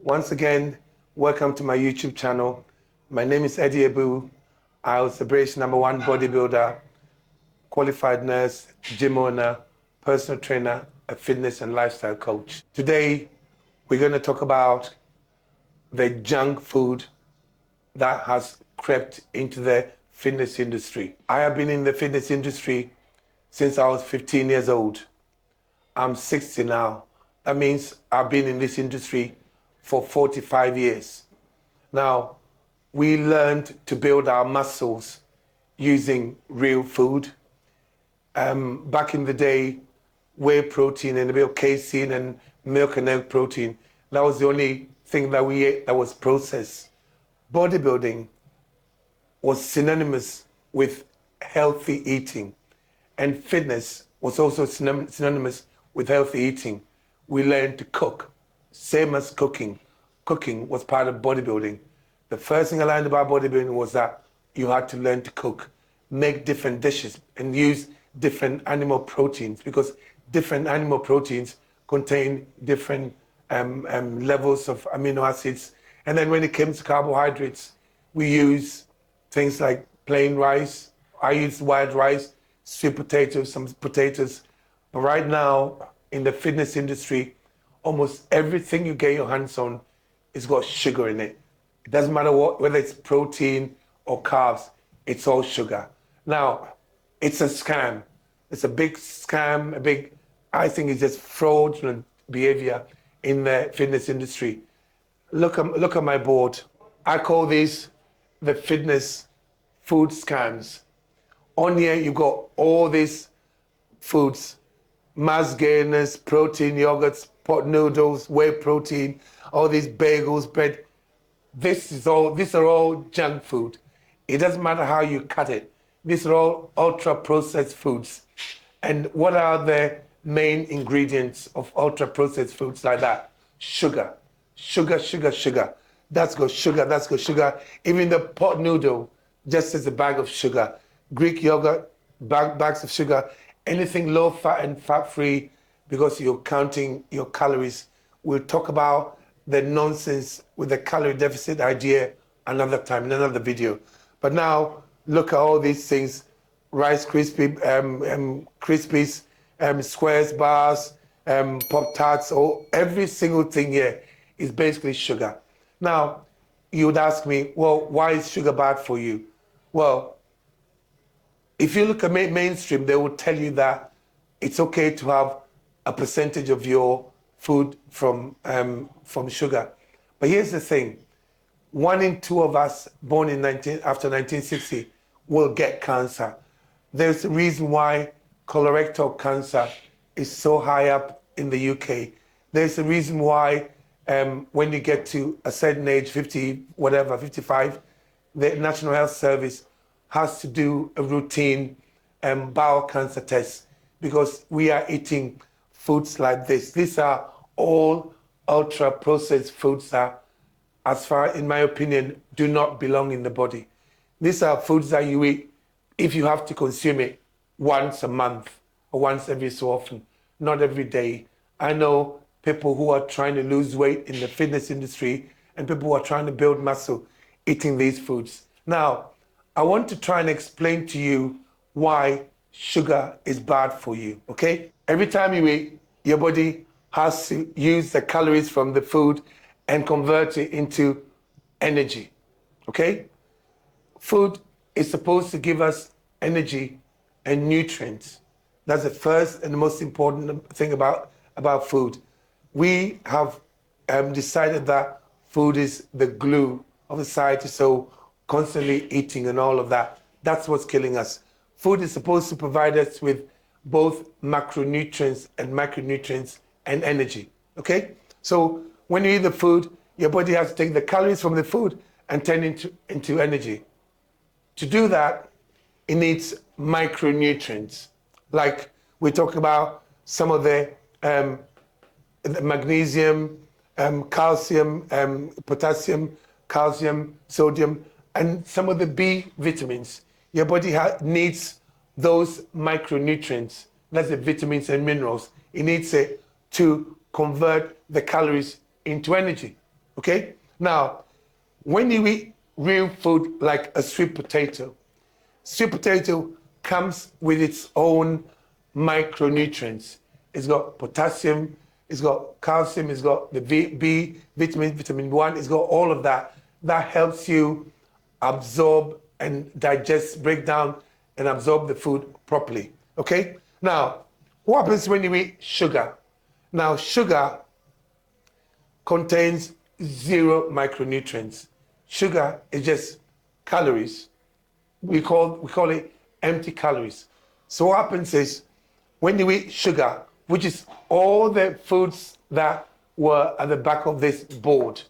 Once again, welcome to my YouTube channel. My name is Abbew. I was the British #1 bodybuilder, qualified nurse, gym owner, personal trainer, a fitness and lifestyle coach. Today, we're going to talk about the junk food that has crept into the fitness industry. I have been in the fitness industry since I was 15 years old. I'm 60 now. That means I've been in this industry for 45 years. Now, we learned to build our muscles using real food. Back in the day, whey protein and a bit of casein and milk and egg protein, that was the only thing that we ate that was processed. Bodybuilding was synonymous with healthy eating, and fitness was also synonymous with healthy eating. We learned to cook, same as cooking. Cooking was part of bodybuilding. The first thing I learned about bodybuilding was that you had to learn to cook, make different dishes, and use different animal proteins, because different animal proteins contain different levels of amino acids. And then when it comes to carbohydrates, we use things like plain rice. I use white rice, sweet potatoes, some potatoes. But right now, in the fitness industry, almost everything you get your hands on has got sugar in it. It doesn't matter whether it's protein or carbs, it's all sugar. Now, it's a scam. It's a big scam, I think it's just fraudulent behavior in the fitness industry. Look at my board. I call these the fitness food scams. On here, you've got all these foods, mass gainers, protein yogurts, pot noodles, whey protein, all these bagels, bread. These are all junk food. It doesn't matter how you cut it. These are all ultra processed foods. And what are the main ingredients of ultra processed foods like that? Sugar. Sugar, sugar, sugar. That's got sugar, that's got sugar. Even the pot noodle just has a bag of sugar. Greek yogurt, bags of sugar. Anything low fat and fat free, because you're counting your calories. We'll talk about the nonsense with the calorie deficit idea another time, in another video. But now, look at all these things. Rice Krispies, squares, bars, Pop-Tarts, every single thing here is basically sugar. Now, you would ask me, well, why is sugar bad for you? Well, if you look at mainstream, they will tell you that it's okay to have a percentage of your food from sugar. But here's the thing. 1 in 2 of us born after 1960 will get cancer. There's a reason why colorectal cancer is so high up in the UK. There's a reason why when you get to a certain age, 55, the National Health Service has to do a routine bowel cancer test, because we are eating foods like this. These are all ultra processed foods that, as far in my opinion, do not belong in the body. These are foods that you eat if you have to consume it once a month or once every so often, not every day. I know people who are trying to lose weight in the fitness industry and people who are trying to build muscle eating these foods. Now, I want to try and explain to you why sugar is bad for you, okay? Every time you eat, your body has to use the calories from the food and convert it into energy, okay? Food is supposed to give us energy and nutrients. That's the first and the most important thing about food. We have decided that food is the glue of society, so constantly eating and all of that, that's what's killing us. Food is supposed to provide us with both macronutrients and micronutrients and energy, okay? So when you eat the food, your body has to take the calories from the food and turn into energy. To do that, it needs micronutrients. Like we talk about some of the magnesium, calcium, potassium, calcium, sodium, and some of the B vitamins. Your body needs those micronutrients, that's the vitamins and minerals. It needs it to convert the calories into energy. Okay? Now, when you eat real food like a sweet potato comes with its own micronutrients. It's got potassium, it's got calcium, it's got the B vitamin, vitamin 1, it's got all of that. That helps you absorb and digest, break down and absorb the food properly. Okay? Now, what happens when you eat sugar? Now, sugar contains 0 micronutrients. Sugar is just calories. We call it empty calories. So what happens is when you eat sugar, which is all the foods that were at the back of this board,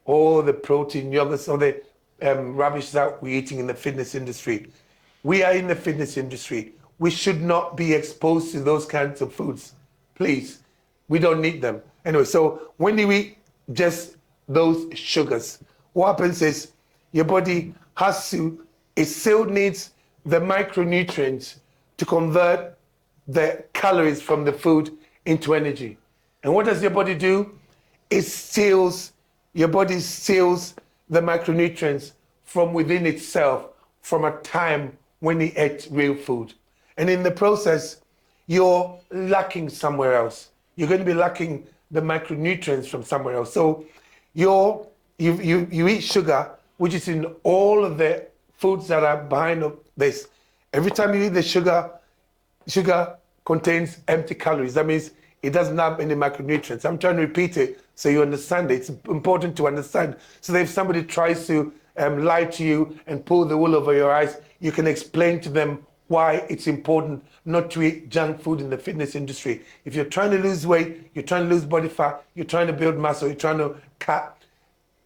all the protein, yogurts, all the rubbish that we're eating in the fitness industry. We are in the fitness industry. We should not be exposed to those kinds of foods. Please, we don't need them. Anyway, so when you eat just those sugars, what happens is your body it still needs the micronutrients to convert the calories from the food into energy. And what does your body do? Your body steals the micronutrients from within itself from a time when you ate real food. And in the process, you're lacking somewhere else. You're going to be lacking the micronutrients from somewhere else. So you eat sugar, which is in all of the foods that are behind this. Every time you eat the sugar contains empty calories. That means it doesn't have any macronutrients. I'm trying to repeat it so you understand it. It's important to understand. So that if somebody tries to lie to you and pull the wool over your eyes, you can explain to them why it's important not to eat junk food in the fitness industry. If you're trying to lose weight, you're trying to lose body fat, you're trying to build muscle, you're trying to cut,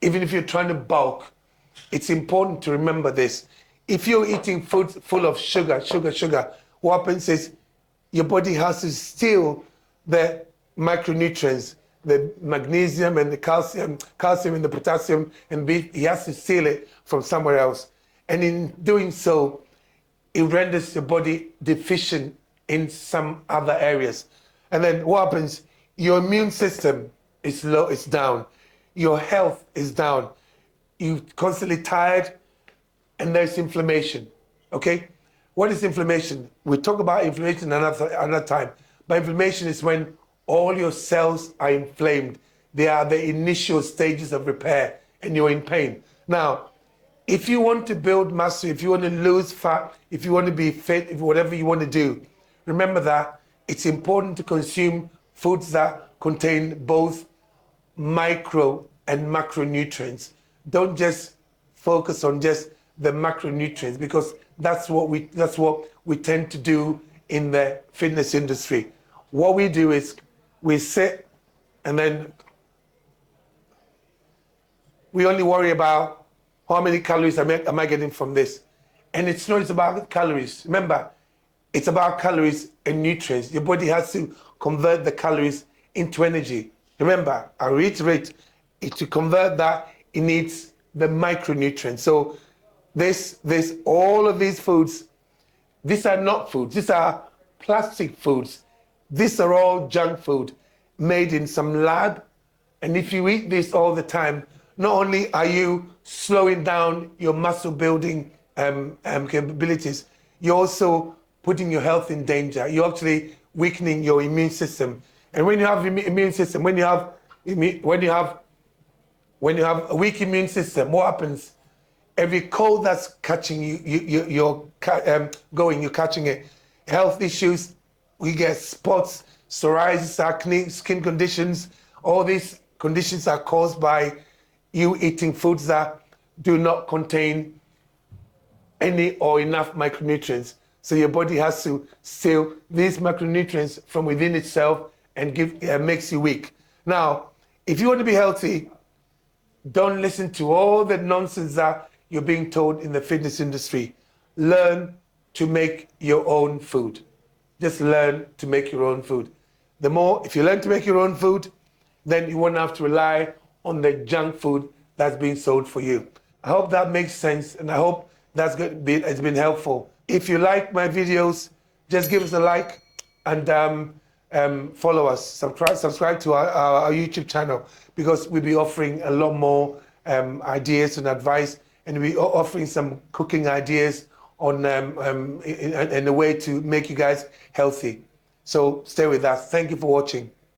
even if you're trying to bulk, it's important to remember this. If you're eating food full of sugar, what happens is your body has to steal the micronutrients, the magnesium and the calcium and the potassium, and he has to steal it from somewhere else. And in doing so, it renders your body deficient in some other areas. And then what happens? Your immune system is low, it's down. Your health is down. You're constantly tired, and there's inflammation. Okay? What is inflammation? We talk about inflammation another time. But inflammation is when all your cells are inflamed. They are the initial stages of repair, and you're in pain. Now, if you want to build muscle, if you want to lose fat, if you want to be fit, if whatever you want to do, remember that it's important to consume foods that contain both micro and macronutrients. Don't just focus on just the macronutrients, because that's what we tend to do in the fitness industry. What we do is we sit and then we only worry about how many calories am I getting from this? And it's not just about calories. Remember, it's about calories and nutrients. Your body has to convert the calories into energy. Remember, I reiterate, to convert that, it needs the micronutrients. So all of these foods, these are not foods. These are plastic foods. These are all junk food made in some lab. And if you eat this all the time, not only are you slowing down your muscle building capabilities, you're also putting your health in danger. You're actually weakening your immune system. And when you have immune system, when you have a weak immune system, what happens? Every cold that's catching you, you're catching it. Health issues, we get spots, psoriasis, acne, skin conditions. All these conditions are caused by you eating foods that do not contain any or enough micronutrients. So your body has to steal these macronutrients from within itself and makes you weak. Now, if you want to be healthy, don't listen to all the nonsense that you're being told in the fitness industry. Learn to make your own food. Just learn to make your own food. If you learn to make your own food, then you won't have to rely on the junk food that's being sold for you. I hope that makes sense, and I hope it's been helpful. If you like my videos, just give us a like and follow us, subscribe to our YouTube channel, because we'll be offering a lot more ideas and advice, and we'll be offering some cooking ideas on in a way to make you guys healthy. So stay with us. Thank you for watching.